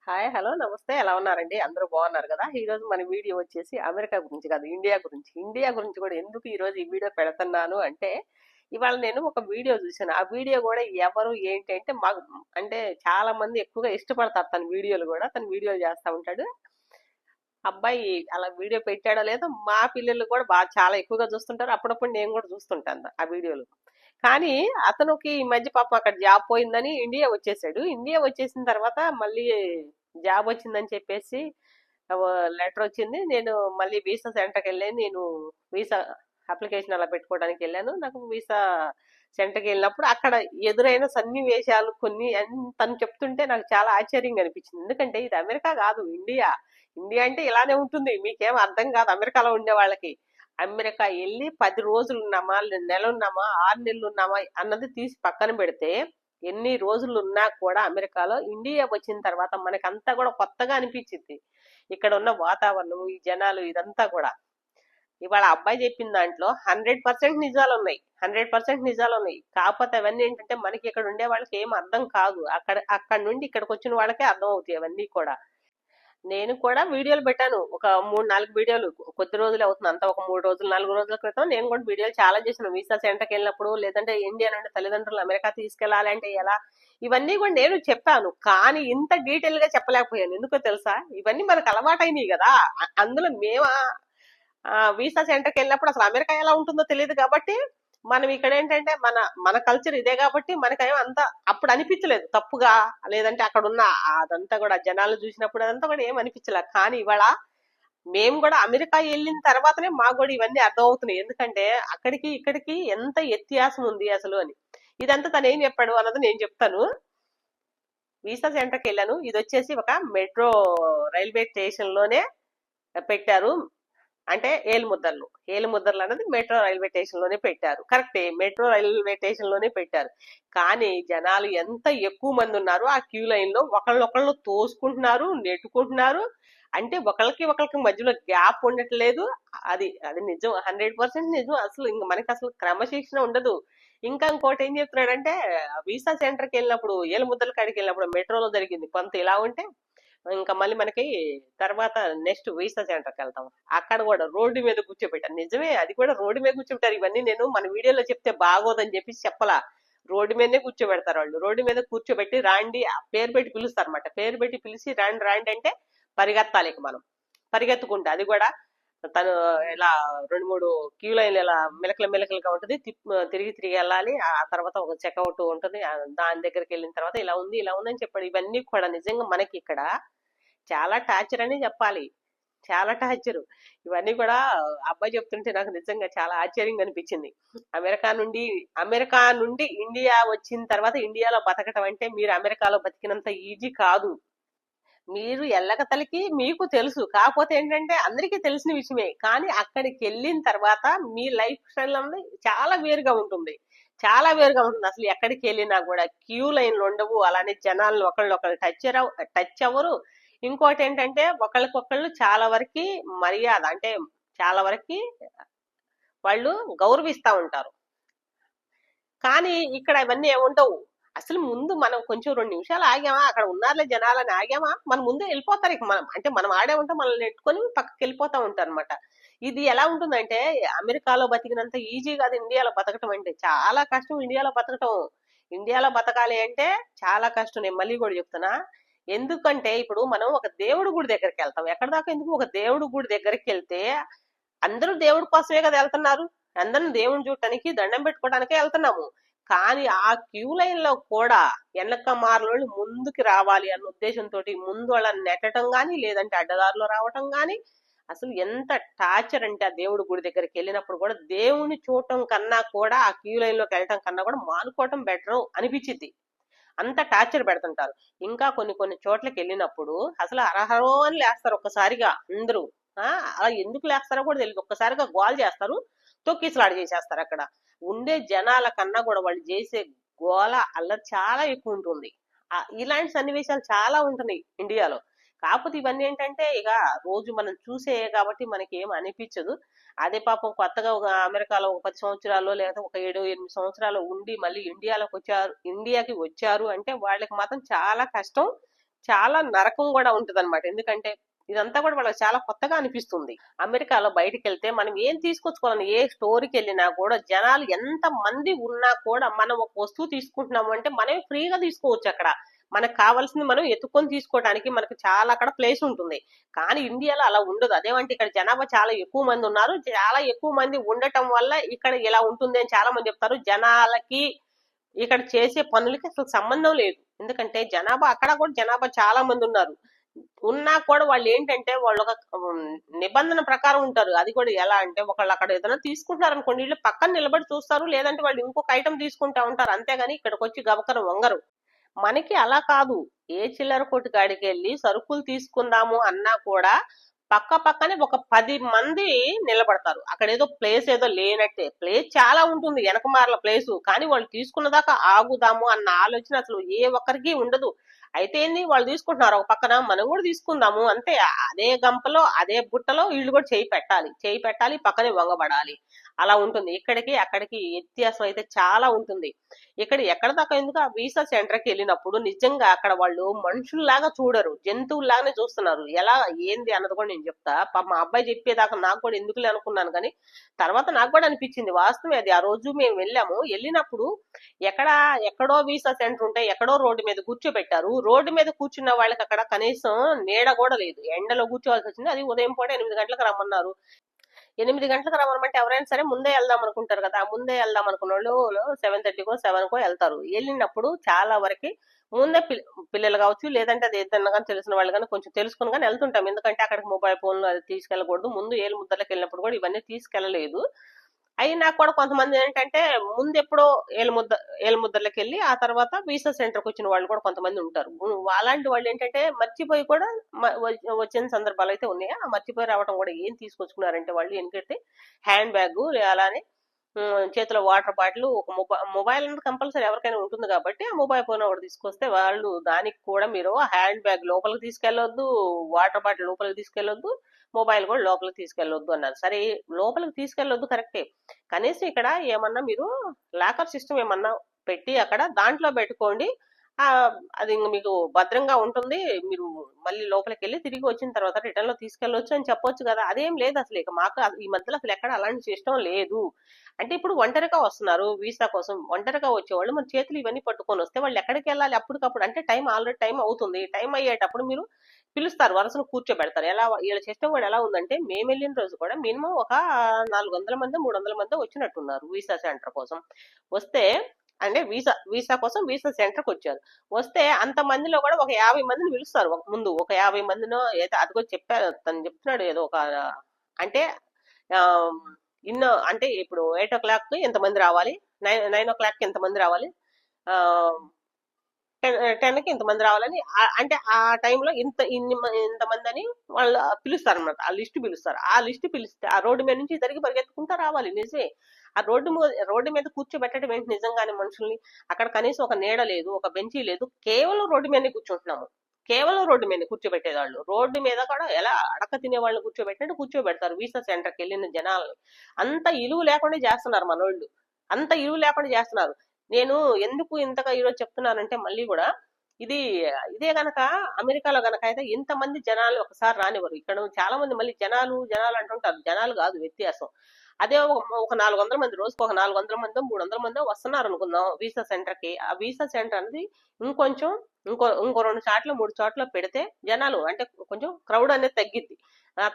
Hi hello నమస్తే ఎలా ఉన్నారండి అందరూ బాగున్నారు కదా ఈ రోజు మన వీడియో వచ్చేసి అమెరికా గురించి కాదు ఇండియా గురించి కూడా ఎందుకు ఈ రోజు ఈ వీడియో పెడుతున్నాను అంటే ఇవాళ నేను ఒక వీడియో చూసాను ఆ వీడియో కూడా ఎవరు ఏంటి అంటే మాకు అంటే చాలా మంది ఎక్కువగా ఇష్టపడతారు తన వీడియోలు కూడా తన వీడియోలు చేస్తా ఉంటాడు అబ్బాయి అలా వీడియో పెట్టాడో లేదో మా పిల్లలు కూడా బాగా చాలా ఎక్కువగా చూస్తుంటారు అప్పుడప్పుడు నేను కూడా చూస్తుంటాను ఆ వీడియోలు కానీ అతనికి ఈ మధ్య పాపం అక్కడ జాబ్ పోయిందని ఇండియా వచ్చేసాడు ఇండియా వచ్చేసిన తర్వాత మళ్ళీ జాబ్ వచ్చిందని చెప్పేసి లెటర్ వచ్చింది నేను మళ్ళీ వీసా సెంటర్కి వెళ్ళాను నేను వీసా అప్లికేషన్ అలా పెట్టుకోవడానికి వెళ్ళాను నాకు వీసా సెంటర్కి వెళ్ళినప్పుడు అక్కడ ఎదురైన సన్నివేశాలు కొన్ని తను చెప్తుంటే నాకు చాలా ఆశ్చర్యంగా అనిపించింది ఎందుకంటే ఇది అమెరికా కాదు ఇండియా ఇండియా అంటే ఇలానే ఉంటుంది మీకేం అర్థం కాదు అమెరికాలో ఉండే వాళ్ళకి అమెరికా వెళ్ళి 10 రోజులు ఉన్నామా నెల ఉన్నామా 6 నెలలు ఉన్నామా అన్నది తీసి పక్కన పెడితే ఎన్ని రోజులు ఉన్నా కూడా అమెరికాలో ఇండియా వచ్చిన తర్వాత మనకంతా కూడా కొత్తగా అనిపించింది ఇక్కడ ఉన్న వాతావరణం ఈ జనాలు ఇదంతా కూడా ఇవాళ అబ్బాయి చెప్పిన దాంట్లో 100% నిజాలు ఉన్నాయి 100% నిజాలు ఉన్నాయి కాకపోతే అవన్నీ ఏంటంటే మనకి ఇక్కడ ఉండే వాళ్ళకి ఏం అర్థం కాదు అక్కడ నుండి ఇక్కడికి వచ్చిన వాళ్ళకే అర్థం అవుతాయి అవన్నీ కూడా నేను కూడా వీడియోలు పెట్టాను ఒక 3-4 వీడియోలు కొద్ది రోజులు అవుతుంది అంతా ఒక 3 రోజులు 4 రోజుల క్రితం నేను కూడా వీడియోలు చాలా చేశాను వీసా సెంటర్కి వెళ్ళినప్పుడు లేదంటే ఇండియా నుండి తల్లిదండ్రులు అమెరికా తీసుకెళ్లాలంటే ఎలా ఇవన్నీ కూడా నేను చెప్పాను కానీ ఇంత డీటెయిల్ గా చెప్పలేకపోయాను ఎందుకో తెలుసా ఇవన్నీ మనకు అలవాటైనవి కదా అందులో మేము వీసా సెంటర్కి వెళ్ళినప్పుడు అసలు అమెరికా ఎలా ఉంటుందో తెలియదు కాబట్టి మనం ఇక్కడ ఏంటంటే మన మన కల్చర్ ఇదే కాబట్టి మనకేం అంత అప్పుడు అనిపించలేదు తప్పుగా లేదంటే అక్కడ ఉన్న అదంతా కూడా జనాలు చూసినప్పుడు అదంతా కూడా ఏం అనిపించలేదు కానీ ఇవాళ మేము కూడా అమెరికా వెళ్ళిన తర్వాతనే మాకు కూడా ఇవన్నీ అర్థం అవుతున్నాయి ఎందుకంటే అక్కడికి ఇక్కడికి ఎంత వ్యత్యాసం ఉంది అసలు అని ఇదంతా తను ఏం చెప్పాడు అన్నది నేను చెప్తాను వీసా సెంటర్కి వెళ్ళాను ఇది వచ్చేసి ఒక మెట్రో రైల్వే స్టేషన్ లోనే పెట్టారు అంటే ఏలుముద్దర్లు అనేది మెట్రో రైల్వే స్టేషన్ లోనే పెట్టారు కరెక్టే మెట్రో రైల్వే స్టేషన్ లోనే పెట్టారు కానీ జనాలు ఎంత ఎక్కువ మంది ఉన్నారు ఆ క్యూ లైన్ లో ఒకళ్ళొకళ్ళు తోసుకుంటున్నారు నెట్టుకుంటున్నారు అంటే ఒకళ్ళకి మధ్యలో గ్యాప్ ఉండట్లేదు అది అది నిజం 100% నిజం అసలు ఇంక మనకి అసలు క్రమశిక్షణ ఉండదు ఇంకా ఇంకోటి ఏం చెప్తున్నాడంటే వీసా సెంటర్కి వెళ్ళినప్పుడు ఏలుముద్దల కాడికి వెళ్ళినప్పుడు మెట్రోలో జరిగింది కొంత ఇలా ఉంటే ఇంకా మళ్ళీ మనకి తర్వాత నెక్స్ట్ వీసా సెంటర్కి వెళ్తాం అక్కడ కూడా రోడ్డు మీద కూర్చోబెట్టారు నిజమే అది కూడా రోడ్డు మీద కూర్చోబెట్టారు ఇవన్నీ నేను మన వీడియోలో చెప్తే బాగోదని చెప్పి చెప్పలా రోడ్డు మీదనే కూర్చోబెడతారు వాళ్ళు రోడ్డు మీద కూర్చోబెట్టి రాండి ఆ పేరు పెట్టి పిలుస్తారు అనమాట పేరు పెట్టి పిలిచి రాండి రాండి అంటే పరిగెత్తాలి ఇక మనం పరిగెత్తుకుంటే అది కూడా తను ఇలా 2-3 క్యూ లైన్లు ఇలా మిలకలుగా ఉంటుంది తిరిగి తిరిగి వెళ్ళాలి ఆ తర్వాత ఒక చెక్అవుట్ ఉంటుంది దాని దగ్గరికి వెళ్ళిన తర్వాత ఇలా ఉంది అని చెప్పాడు ఇవన్నీ కూడా నిజంగా మనకి ఇక్కడ చాలా టార్చర్ అని చెప్పాలి చాలా టార్చర్ ఇవన్నీ కూడా అబ్బాయి చెప్తుంటే నాకు నిజంగా చాలా ఆశ్చర్యంగా అనిపించింది అమెరికా నుండి ఇండియా వచ్చిన తర్వాత ఇండియాలో బతకటం అంటే మీరు అమెరికాలో బతికినంత ఈజీ కాదు మీరు ఎల్లకతలకి మీకు తెలుసు కాకపోతే ఏంటంటే అందరికీ తెలిసిన విషయమే కానీ అక్కడికి వెళ్ళిన తర్వాత మీ లైఫ్ స్టైల్ అనేది చాలా వేరుగా ఉంటుంది అసలు ఎక్కడికి వెళ్ళినా కూడా క్యూ లైన్లు ఉండవు అలానే జనాలను ఒకళ్ళు టచ్ అవ్వరు ఇంకోటి ఏంటంటే ఒకళ్ళకొకళ్ళు చాలా వరకు మర్యాద అంటే చాలా వరకు వాళ్ళు గౌరవిస్తా ఉంటారు కానీ ఇక్కడ ఇవన్నీ ఏముండవు అసలు ముందు మనం కొంచెం 2 నిమిషాలు ఆగామా అక్కడ ఉన్నారులే జనాలని ఆగామా మన ముందే వెళ్ళిపోతారు ఇక మనం ఆడే ఉంటే మనల్ని నెట్టుకొని పక్కకి వెళ్ళిపోతా ఉంటారు అనమాట ఇది ఎలా ఉంటుందంటే అమెరికాలో బతికినంత ఈజీ కాదు ఇండియాలో బతకటం అంటే చాలా కష్టం ఇండియాలో బతకాలి అంటే చాలా కష్టం నేను మళ్ళీ కూడా చెప్తున్నా ఎందుకంటే ఇప్పుడు మనం ఒక దేవుడి గుడి దగ్గరికి వెళ్తాం ఎక్కడ దాకా ఎందుకు ఒక దేవుడి గుడి దగ్గరికి వెళ్తే అందరూ దేవుడి కోసమే కదా వెళ్తున్నారు అందరం దేవుని చూడటానికి దండం పెట్టుకోవడానికే వెళ్తున్నాము కానీ ఆ క్యూ లైన్ లో కూడా వెనక మారలోళ్ళు ముందుకు రావాలి అన్న ఉద్దేశంతో ముందు వాళ్ళని నెట్టడం గాని లేదంటే అడ్డదారిలో రావటం గాని అసలు ఎంత టార్చర్ అంటే ఆ దేవుడి గుడి దగ్గరికి వెళ్ళినప్పుడు కూడా దేవుని చూడటం కన్నా కూడా ఆ క్యూ లైన్ లోకి వెళ్ళటం కన్నా కూడా మానుకోవటం బెటర్ అనిపించింది అంత టార్చర్ పెడుతుంటారు ఇంకా కొన్ని చోట్లకి వెళ్ళినప్పుడు అసలు అరహరో అని లేస్తారు ఒక్కసారిగా అందరూ అలా ఎందుకు లేస్తారో కూడా తెలియదు ఒక్కసారిగా గోల్ చేస్తారు తొక్కిసలాట చేసేస్తారు అక్కడ ఉండే జనాల కన్నా కూడా వాళ్ళు చేసే గోల అల్లరి చాలా ఎక్కువ ఉంటుంది ఇలాంటి సన్నివేశాలు చాలా ఉంటున్నాయి ఇండియాలో కాకపోతే ఇవన్నీ ఏంటంటే ఇక రోజు మనం చూసే కాబట్టి మనకి ఏం అనిపించదు అదే పాపం కొత్తగా ఒక అమెరికాలో ఒక 10 సంవత్సరాలు లేదా ఒక 7-8 సంవత్సరాలు ఉండి మళ్ళీ ఇండియాకి వచ్చారు అంటే వాళ్ళకి మాత్రం చాలా కష్టం చాలా నరకం కూడా ఉంటదన్నమాట. ఎందుకంటే ఇదంతా కూడా వాళ్ళకి చాలా కొత్తగా అనిపిస్తుంది. అమెరికాలో బయటికి వెళ్తే మనం ఏం తీసుకొచ్చుకోవాలని ఏ స్టోర్కి వెళ్ళినా కూడా జనాలు ఎంత మంది ఉన్నా కూడా మనం ఒక వస్తువు తీసుకుంటున్నాము అంటే మనమే ఫ్రీగా తీసుకోవచ్చు అక్కడ. మనకు కావాల్సింది మనం ఎత్తుకొని తీసుకోవడానికి మనకు చాలా అక్కడ ప్లేస్ ఉంటుంది. కానీ ఇండియాలో అలా ఉండదు. అదేమంటే ఇక్కడ జనాభా చాలా ఎక్కువ మంది ఉన్నారు. చాలా ఎక్కువ మంది ఉండటం వల్ల ఇక్కడ ఇలా ఉంటుంది అని చాలా మంది చెప్తారు. జనాలకి ఇక్కడ చేసే పనులకి అసలు సంబంధం లేదు. ఎందుకంటే జనాభా అక్కడ కూడా జనాభా చాలా మంది ఉన్నారు. ఉన్నా కూడా వాళ్ళు ఏంటంటే వాళ్ళు ఒక నిబంధన ప్రకారం ఉంటారు. అది కూడా ఎలా అంటే ఒకళ్ళు అక్కడ ఏదైనా తీసుకుంటున్నారు అనుకోండి, వీళ్ళు పక్కన నిలబడి చూస్తారు. లేదంటే వాళ్ళు ఇంకొక ఐటమ్ తీసుకుంటా ఉంటారు. అంతేగాని ఇక్కడికి వచ్చి గబకర వంగరు. మనకి అలా కాదు. ఏ చిల్లర కొట్టు కాడికి వెళ్ళి సరుకులు తీసుకుందాము అన్నా కూడా పక్క పక్కనే ఒక 10 మంది నిలబడతారు. అక్కడ ఏదో ప్లేస్ ఏదో లేనట్టే. ప్లేస్ చాలా ఉంటుంది వెనకమార్ల ప్లేసు. కానీ వాళ్ళు తీసుకున్న దాకా ఆగుదాము అన్న ఆలోచన అసలు ఏ ఒక్కరికి ఉండదు. అయితే ఏంది వాళ్ళు తీసుకుంటున్నారు ఒక పక్కన, మనం కూడా తీసుకుందాము అంతే. అదే గంపలో అదే బుట్టలో వీళ్ళు కూడా చేయి పెట్టాలి. చేయి పెట్టాలి, పక్కనే వంగబడాలి. అలా ఉంటుంది. ఇక్కడికి అక్కడికి వ్యత్యాసం అయితే చాలా ఉంటుంది. ఇక్కడ ఎక్కడ దాకా ఎందుకు ఆ వీసా సెంటర్కి వెళ్ళినప్పుడు నిజంగా అక్కడ వాళ్ళు మనుషుల్లాగా చూడరు, జంతువుల్లాగానే చూస్తున్నారు. ఎలా ఏంది అన్నది కూడా నేను చెప్తా. మా అబ్బాయి చెప్పేదాకా నాకు కూడా ఎందుకులే అనుకున్నాను. కానీ తర్వాత నాకు కూడా అనిపించింది వాస్తవమే అది. ఆ రోజు మేము వెళ్ళినప్పుడు ఎక్కడ ఎక్కడో వీసా సెంటర్ ఉంటే ఎక్కడో రోడ్డు మీద కూర్చోబెట్టారు. రోడ్డు మీద కూర్చున్న వాళ్ళకి అక్కడ కనీసం నీడ కూడా లేదు. ఎండలో కూర్చోవాల్సి వచ్చింది. అది ఉదయం పూట 8 గంటలకు రమ్మన్నారు. 8 గంటలకు రమ్మనమంటే ఎవరైనా సరే ముందే వెళ్దాం అనుకుంటారు కదా. ముందే వెళ్దాం అనుకున్న వాళ్ళు 7:30కో 7కో వెళ్తారు. వెళ్ళినప్పుడు చాలా వరకు ముందే పిల్లలు కావచ్చు, లేదంటే అది ఏదన్నా కానీ తెలిసిన వాళ్ళు కానీ కొంచెం తెలుసుకుని కానీ వెళ్తుంటాం. ఎందుకంటే అక్కడికి మొబైల్ ఫోన్లు అది తీసుకెళ్ళకూడదు. ముందు ఏలు ముద్దలకు వెళ్ళినప్పుడు కూడా ఇవన్నీ తీసుకెళ్ళలేదు. అయినా కూడా కొంతమంది ఏంటంటే ముందు ఎప్పుడో ఏలు ముద్దలకి వెళ్ళి ఆ తర్వాత వీసా సెంటర్కి వచ్చిన వాళ్ళు కూడా కొంతమంది ఉంటారు. అలాంటి వాళ్ళు ఏంటంటే మర్చిపోయి కూడా వచ్చిన సందర్భాలు అయితే ఉన్నాయి. ఆ మర్చిపోయి రావడం కూడా ఏం తీసుకొచ్చుకున్నారంటే వాళ్ళు ఎందుకంటే హ్యాండ్ బ్యాగ్, అలానే చేతిలో వాటర్ బాటిల్, ఒక మొబైల్ అనేది కంపల్సరీ ఎవరికైనా ఉంటుంది కాబట్టి ఆ మొబైల్ ఫోన్ ఒకటి తీసుకొస్తే వాళ్ళు దానికి కూడా మీరు హ్యాండ్ బ్యాగ్ లోపలికి తీసుకెళ్లొద్దు, వాటర్ బాటిల్ లోపలికి తీసుకెళ్లొద్దు, మొబైల్ కూడా లోపలికి తీసుకెళ్లొద్దు అన్నారు. సరే లోపలికి తీసుకెళ్లొద్దు కరెక్టే. కనీసం ఇక్కడ ఏమన్నా మీరు లాకర్ సిస్టమ్ ఏమన్నా పెట్టి అక్కడ దాంట్లో పెట్టుకోండి. ఆ అది ఇంక మీకు భద్రంగా ఉంటుంది. మీరు మళ్ళీ లోపలికి వెళ్ళి తిరిగి వచ్చిన తర్వాత రిటర్న్ లో తీసుకెళ్లొచ్చు అని చెప్పొచ్చు కదా. అదేం లేదు అసలు. ఇక మాకు ఈ మధ్యలో అసలు ఎక్కడ అలాంటి సిస్టమ్ లేదు. అంటే ఇప్పుడు ఒంటరిగా వస్తున్నారు వీసా కోసం. ఒంటరిగా వచ్చేవాళ్ళు మన చేతులు ఇవన్నీ పట్టుకొని వస్తే వాళ్ళు ఎక్కడికి వెళ్ళాలి అప్పటికప్పుడు? అంటే ఆల్రెడీ టైం అవుతుంది. టైం అయ్యేటప్పుడు మీరు పిలుస్తారు, వరుసను కూర్చోబెడతారు. ఎలా వీళ్ళ సిస్టమ్ కూడా ఎలా ఉందంటే మేము వెళ్ళిన రోజు కూడా మినిమం ఒక 400 మంది 300 మంది వచ్చినట్టున్నారు వీసా సెంటర్ కోసం. వస్తే అంటే వీసా కోసం వీసా సెంటర్కి వచ్చారు. వస్తే అంత మందిలో కూడా ఒక 50 మందిని పిలుస్తారు. ముందు ఒక 50 మందినో ఏదో అది కూడా చెప్పారు. తను చెప్తున్నాడు ఏదో ఒక అంటే ఆ, ఇన్నో అంటే ఇప్పుడు 8 o'clock ఎంతమంది రావాలి, 9 o'clock ఎంతమంది రావాలి, 10కి ఇంతమంది రావాలని అంటే ఆ టైంలో ఇంతమంది అని వాళ్ళు పిలుస్తారు అనమాట. ఆ లిస్ట్ పిలుస్తారు. ఆ లిస్ట్ పిలిస్తే ఆ రోడ్డు మీద నుంచి తిరిగి పరిగెత్తుకుంటూ రావాలి. నిజమే. ఆ రోడ్డు మీద కూర్చోబెట్టడం ఏంటి నిజంగానే మనుషుల్ని. అక్కడ కనీసం ఒక నీడ లేదు, ఒక బెంచీ లేదు. కేవలం రోడ్డు మీదనే కూర్చుంటున్నాము. కేవలం రోడ్డు మీద కూర్చోబెట్టేవాళ్ళు. రోడ్డు మీద కూడా ఎలా అడక తినే వాళ్ళని కూర్చోబెట్టినట్టు కూర్చోబెడతారు వీసా సెంటర్కి వెళ్ళిన జనాల్ని. అంత ఇలువ లేకుండా చేస్తున్నారు మనోళ్ళు. అంత ఇలువ లేకుండా చేస్తున్నారు. నేను ఎందుకు ఇంతగా ఈరోజు చెప్తున్నానంటే మళ్ళీ కూడా ఇది ఇదే గనక అమెరికాలో గనక అయితే ఇంతమంది జనాలు ఒకసారి రానివ్వరు. ఇక్కడ చాలా మంది మళ్ళీ జనాలు జనాలు అంటుంటారు. జనాలు కాదు వ్యత్యాసం. అదే ఒక 400 మంది, రోజుకు ఒక 400 మందో 300 మందో వస్తున్నారు అనుకుందాం వీసా సెంటర్ కి. ఆ వీసా సెంటర్ అనేది ఇంకొంచెం ఇంకో 2 చోట్ల 3 చోట్ల పెడితే జనాలు అంటే కొంచెం క్రౌడ్ అనేది తగ్గిద్ది.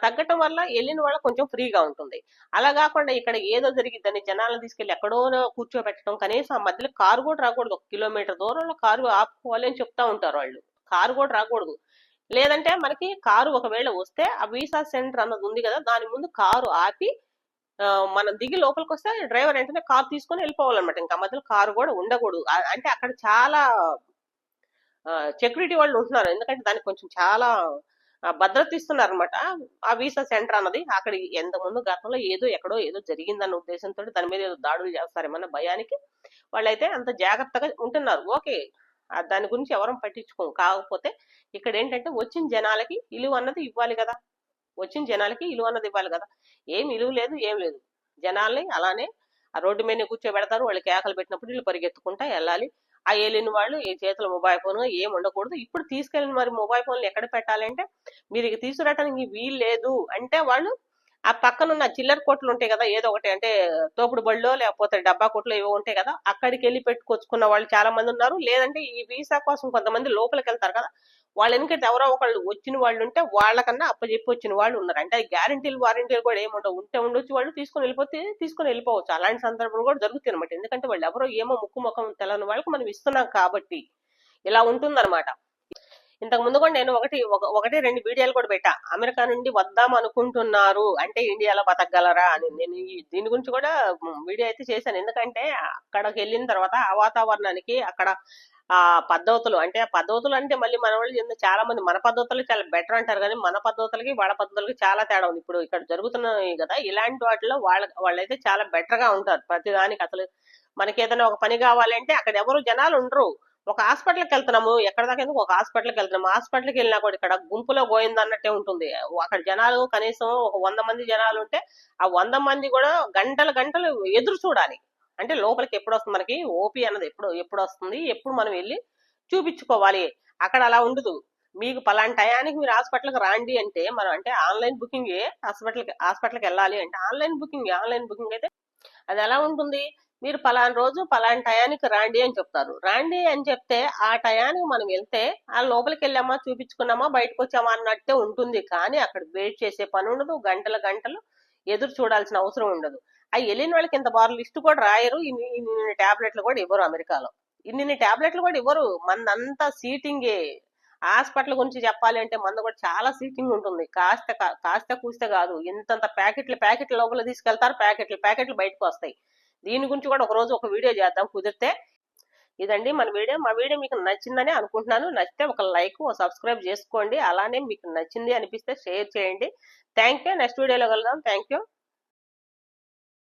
తగ్గటం వల్ల వెళ్ళిన వాళ్ళకి కొంచెం ఫ్రీగా ఉంటుంది. అలా కాకుండా ఇక్కడ ఏదో జరిగిద్దని జనాలను తీసుకెళ్లి ఎక్కడో కూర్చోబెట్టడం. కనీసం ఆ మధ్యలో కారు కూడా రాకూడదు. 1 కిలోమీటర్ దూరంలో కారు ఆపుకోవాలి అని చెప్తా ఉంటారు వాళ్ళు. కారు కూడా రాకూడదు. లేదంటే మనకి కారు ఒకవేళ వస్తే ఆ వీసా సెంటర్ అన్నది ఉంది కదా, దాని ముందు కారు ఆపి మనం దిగి లోపలికి వస్తే డ్రైవర్ వెంటనే కారు తీసుకొని వెళ్ళిపోవాలన్నమాట. ఇంకా మధ్యలో కారు కూడా ఉండకూడదు. అంటే అక్కడ చాలా సెక్యూరిటీ వాళ్ళు ఉంటున్నారు. ఎందుకంటే దానికి కొంచెం చాలా భద్రత ఇస్తున్నారు అనమాట. ఆ వీసా సెంటర్ అన్నది అక్కడ ఎంత ముందు గతంలో ఎక్కడో ఏదో జరిగిందన్న ఉద్దేశంతో దాని మీద ఏదో దాడులు చేస్తారేమన్న భయానికి వాళ్ళైతే అంత జాగ్రత్తగా ఉంటున్నారు. ఓకే, దాని గురించి ఎవరం పట్టించుకోం. కాకపోతే ఇక్కడ ఏంటంటే వచ్చిన జనాలకి ఇలువ అన్నది ఇవ్వాలి కదా. వచ్చిన జనాలకి ఇలువ అన్నది ఇవ్వాలి కదా. ఏం ఇలువ లేదు, ఏం లేదు. జనాల్ని అలానే ఆ రోడ్డు మీద కూర్చోబెడతారు. వాళ్ళకి కేకలు పెట్టినప్పుడు వీళ్ళు పరిగెత్తుకుంటా వెళ్ళాలి. ఆ వెళ్ళిన వాళ్ళు ఈ చేతిలో మొబైల్ ఫోన్ ఏం ఉండకూడదు. ఇప్పుడు తీసుకెళ్ళిన మరి మొబైల్ ఫోన్లు ఎక్కడ పెట్టాలంటే మీరు ఇక తీసుకురావడానికి వీలు లేదు అంటే వాళ్ళు ఆ పక్కన ఉన్న చిల్లర కొట్లు ఉంటాయి కదా, ఏదో ఒకటి అంటే తోపుడు బళ్ళో లేకపోతే డబ్బా కొట్లు ఏవో ఉంటాయి కదా, అక్కడికి వెళ్ళి పెట్టుకొచ్చుకున్న వాళ్ళు చాలా మంది ఉన్నారు. లేదంటే ఈ వీసా కోసం కొంతమంది లోపలికి వెళ్తారు కదా, వాళ్ళ వెనకైతే ఎవరో ఒకళ్ళు వచ్చిన వాళ్ళు ఉంటే వాళ్ళకన్నా అప్పచెప్పి వచ్చిన వాళ్ళు ఉన్నారు. అంటే గ్యారంటీలు వారంటీలు కూడా ఏముండవు, ఉంటే ఉండొచ్చు, వాళ్ళు తీసుకొని వెళ్ళిపోవచ్చు. అలాంటి సందర్భం కూడా జరుగుతుంది అనమాట. ఎందుకంటే వాళ్ళు ఎవరో ఏమో ముక్కు ముఖం తెలని వాళ్ళకి మనం ఇస్తున్నాం కాబట్టి ఇలా ఉంటుందన్నమాట. ఇంతకు ముందు కూడా నేను ఒకటి రెండు వీడియోలు కూడా పెట్టా. అమెరికా నుండి వద్దాం అనుకుంటున్నారు అంటే ఇండియాలో బతకగలరా అని. నేను దీని గురించి కూడా వీడియో అయితే చేశాను. ఎందుకంటే అక్కడికి వెళ్ళిన తర్వాత ఆ వాతావరణానికి అక్కడ ఆ పద్ధతులు అంటే మళ్ళీ మన వాళ్ళు చాలా మంది మన పద్ధతులు చాలా బెటర్ అంటారు, కానీ మన పద్ధతులకి వాళ్ళ పద్ధతులకి చాలా తేడా ఉంది. ఇప్పుడు ఇక్కడ జరుగుతున్నాయి కదా ఇలాంటి వాటిలో వాళ్ళైతే చాలా బెటర్ గా ఉంటారు ప్రతిదానికి. అసలు మనకి ఏదైనా ఒక పని కావాలంటే అక్కడ ఎవరు జనాలు ఉండరు. ఒక హాస్పిటల్కి వెళ్తున్నాము, ఎక్కడ దాకా ఎందుకు ఒక హాస్పిటల్కి వెళ్తున్నాము, హాస్పిటల్కి వెళ్ళినా కూడా ఇక్కడ గుంపులో గోయింది అన్నట్టే ఉంటుంది. అక్కడ జనాలు కనీసం ఒక 100 మంది జనాలు ఉంటే ఆ 100 మంది కూడా గంటలు గంటలు ఎదురు చూడాలి. అంటే లోపలికి ఎప్పుడు వస్తుంది, మనకి ఓపీ అన్నది ఎప్పుడు వస్తుంది, ఎప్పుడు మనం వెళ్ళి చూపించుకోవాలి. అక్కడ అలా ఉండదు. మీకు పలానా టయానికి మీరు హాస్పిటల్కి రాండి అంటే మనం అంటే ఆన్లైన్ బుకింగ్ హాస్పిటల్కి వెళ్ళాలి అంటే ఆన్లైన్ బుకింగ్ అయితే అది ఎలా ఉంటుంది, మీరు పలానా రోజు పలానా టయానికి రాండి అని చెప్తారు. రాండి అని చెప్తే ఆ టయానికి మనం వెళ్తే ఆ లోపలికి వెళ్ళామా చూపించుకున్నామా బయటకు వచ్చామా అన్నట్టే ఉంటుంది. కానీ అక్కడ వెయిట్ చేసే పని ఉండదు, గంటలు గంటలు ఎదురు చూడాల్సిన అవసరం ఉండదు. ఆ వెళ్ళిన వాళ్ళకి ఇంత బారు లిస్ట్ కూడా రాయరు, ఇన్ని టాబ్లెట్లు కూడా ఇవ్వరు అమెరికాలో. ఇన్ని టాబ్లెట్లు కూడా ఇవ్వరు, మందంతా సీటింగే. హాస్పిటల్ గురించి చెప్పాలి అంటే మంద కూడా చాలా సీటింగ్ ఉంటుంది. కాస్త కూస్తే కాదు, ఇంతంత ప్యాకెట్ల లోపల తీసుకెళ్తారు, ప్యాకెట్లు బయటకు వస్తాయి. దీని గురించి కూడా ఒక రోజు ఒక వీడియో చేద్దాం కుదిరితే. ఇదండి మన వీడియో. మా వీడియో మీకు నచ్చిందని అనుకుంటున్నాను. నచ్చితే ఒక లైక్ సబ్స్క్రైబ్ చేసుకోండి. అలానే మీకు నచ్చింది అనిపిస్తే షేర్ చేయండి. Thank you. నెక్స్ట్ వీడియోలో కలుద్దాం. Thank you.